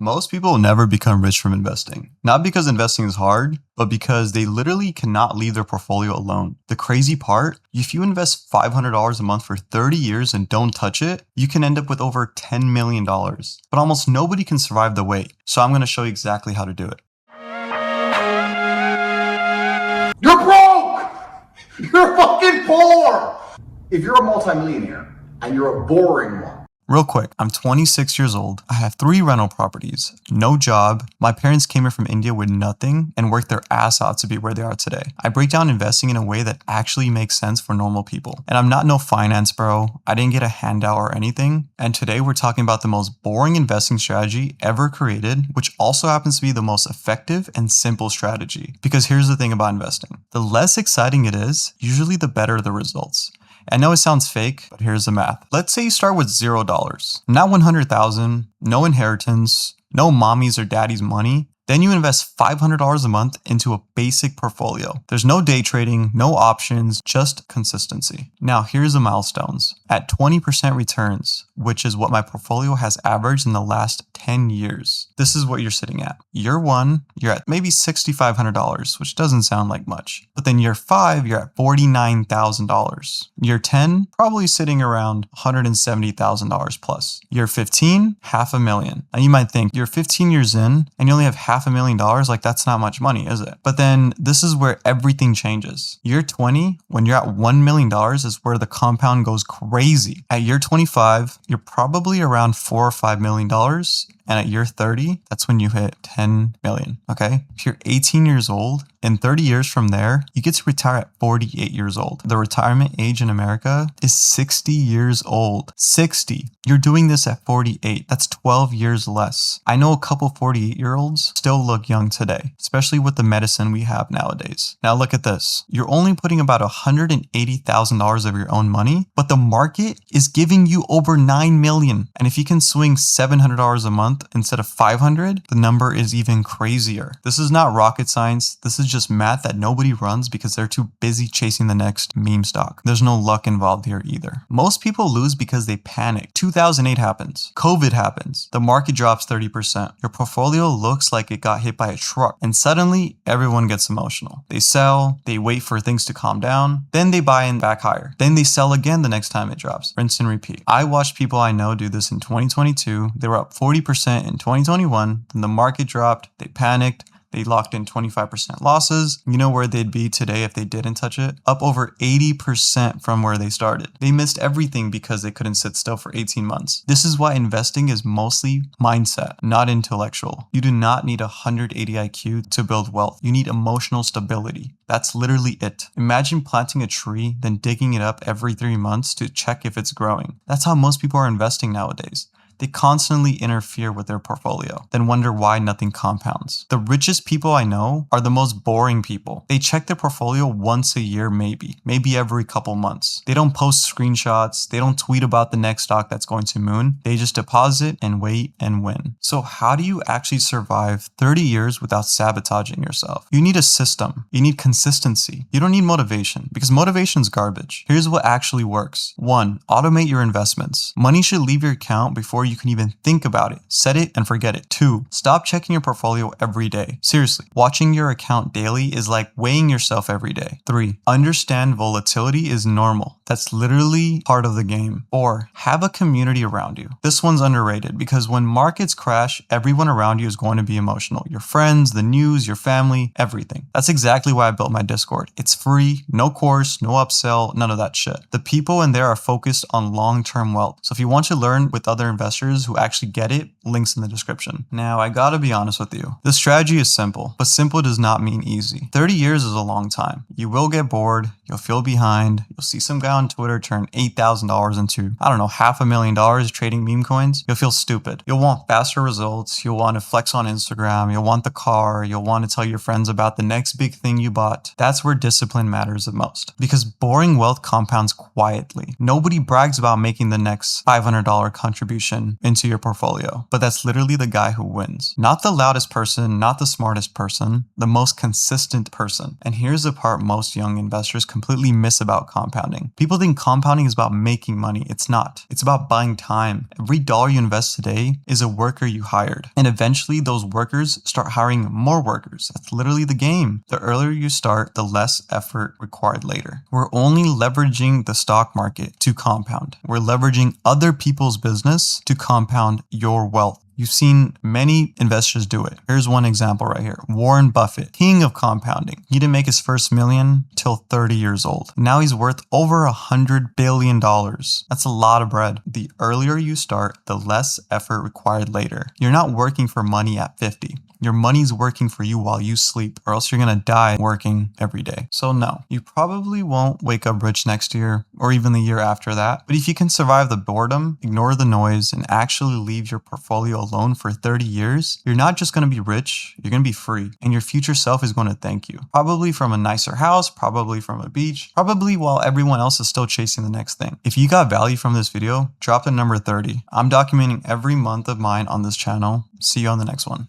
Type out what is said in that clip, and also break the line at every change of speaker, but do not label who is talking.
Most people never become rich from investing. Not because investing is hard, but because they literally cannot leave their portfolio alone. The crazy part, if you invest $500 a month for 30 years and don't touch it, you can end up with over $10 million. But almost nobody can survive the wait. So I'm going to show you exactly how to do it.
You're broke! You're fucking poor! If you're a multimillionaire and you're a boring one,
Real quick, I'm 26 years old. I have 3 rental properties, no job. My parents came here from India with nothing and worked their ass out to be where they are today. I break down investing in a way that actually makes sense for normal people. And I'm not no finance bro. I didn't get a handout or anything. And today we're talking about the most boring investing strategy ever created, which also happens to be the most effective and simple strategy. Because here's the thing about investing. The less exciting it is, usually the better the results. I know it sounds fake, but here's the math. Let's say you start with $0, not 100,000, no inheritance, no mommy's or daddy's money. Then you invest $500 a month into a basic portfolio. There's no day trading, no options, just consistency. Now here's the milestones. At 20% returns, which is what my portfolio has averaged in the last 10 years. This is what you're sitting at. Year 1, you're at maybe $6,500, which doesn't sound like much. But then year 5, you're at $49,000. Year 10, probably sitting around $170,000 plus. Year 15, $500,000. Now you might think, you're 15 years in and you only have $500,000, like that's not much money, is it? But then this is where everything changes. Year 20, when you're at $1 million is where the compound goes crazy. At year 25, you're probably around $4 or $5 million. And at year 30, that's when you hit 10 million, okay? If you're 18 years old, in 30 years from there, you get to retire at 48 years old. The retirement age in America is 60 years old. 60. You're doing this at 48. That's 12 years less. I know a couple 48-year-olds still look young today, especially with the medicine we have nowadays. Now look at this. You're only putting about $180,000 of your own money, but the market is giving you over 9 million. And if you can swing $700 a month instead of 500, the number is even crazier. This is not rocket science. This is just math that nobody runs because they're too busy chasing the next meme stock. There's no luck involved here either. Most people lose because they panic. 2008 happens. COVID happens. The market drops 30%. Your portfolio looks like it got hit by a truck. And suddenly everyone gets emotional. They sell, they wait for things to calm down, then they buy in back higher. Then they sell again the next time it drops. Rinse and repeat. I watched people I know do this in 2022. They were up 40% in 2021. Then the market dropped. They panicked. They locked in 25% losses. You know where they'd be today if they didn't touch it? Up over 80% from where they started. They missed everything because they couldn't sit still for 18 months. This is why investing is mostly mindset, not intellectual. You do not need 180 IQ to build wealth. You need emotional stability. That's literally it. Imagine planting a tree, then digging it up every 3 months to check if it's growing. That's how most people are investing nowadays. They constantly interfere with their portfolio, then wonder why nothing compounds. The richest people I know are the most boring people. They check their portfolio once a year maybe every couple months. They don't post screenshots, they don't tweet about the next stock that's going to moon. They just deposit and wait and win. So how do you actually survive 30 years without sabotaging yourself? You need a system. You need consistency. You don't need motivation because motivation's garbage. Here's what actually works. 1. Automate your investments. Money should leave your account before you can even think about it. Set it and forget it. 2. Stop checking your portfolio every day. Seriously, watching your account daily is like weighing yourself every day. 3. Understand volatility is normal. That's literally part of the game. 4. Have a community around you. This one's underrated because when markets crash, everyone around you is going to be emotional. Your friends, the news, your family, everything. That's exactly why I built my Discord. It's free, no course, no upsell, none of that shit. The people in there are focused on long-term wealth. So if you want to learn with other investors who actually get it, links in the description. Now, I gotta be honest with you. The strategy is simple, but simple does not mean easy. 30 years is a long time. You will get bored, you'll feel behind, you'll see some guy on Twitter turn $8,000 into, I don't know, $500,000 trading meme coins. You'll feel stupid. You'll want faster results, you'll want to flex on Instagram, you'll want the car, you'll want to tell your friends about the next big thing you bought. That's where discipline matters the most. Because boring wealth compounds quietly. Nobody brags about making the next $500 contribution million into your portfolio, but that's literally the guy who wins. Not the loudest person, not the smartest person, the most consistent person. And here's the part most young investors completely miss about compounding. People think compounding is about making money. It's not. It's about buying time. Every dollar you invest today is a worker you hired. And eventually those workers start hiring more workers. That's literally the game. The earlier you start, the less effort required later. We're only leveraging the stock market to compound. We're leveraging other people's business to compound your wealth. You've seen many investors do it. Here's one example right here. Warren Buffett, king of compounding. He didn't make his first million till 30 years old. Now he's worth over $100 billion. That's a lot of bread. The earlier you start, the less effort required later. You're not working for money at 50. Your money's working for you while you sleep, or else you're gonna die working every day. So no, you probably won't wake up rich next year or even the year after that. But if you can survive the boredom, ignore the noise, and actually leave your portfolio alone for 30 years, you're not just gonna be rich, you're gonna be free. And your future self is gonna thank you. Probably from a nicer house, probably from a beach, probably while everyone else is still chasing the next thing. If you got value from this video, drop the number 30. I'm documenting every month of mine on this channel. See you on the next one.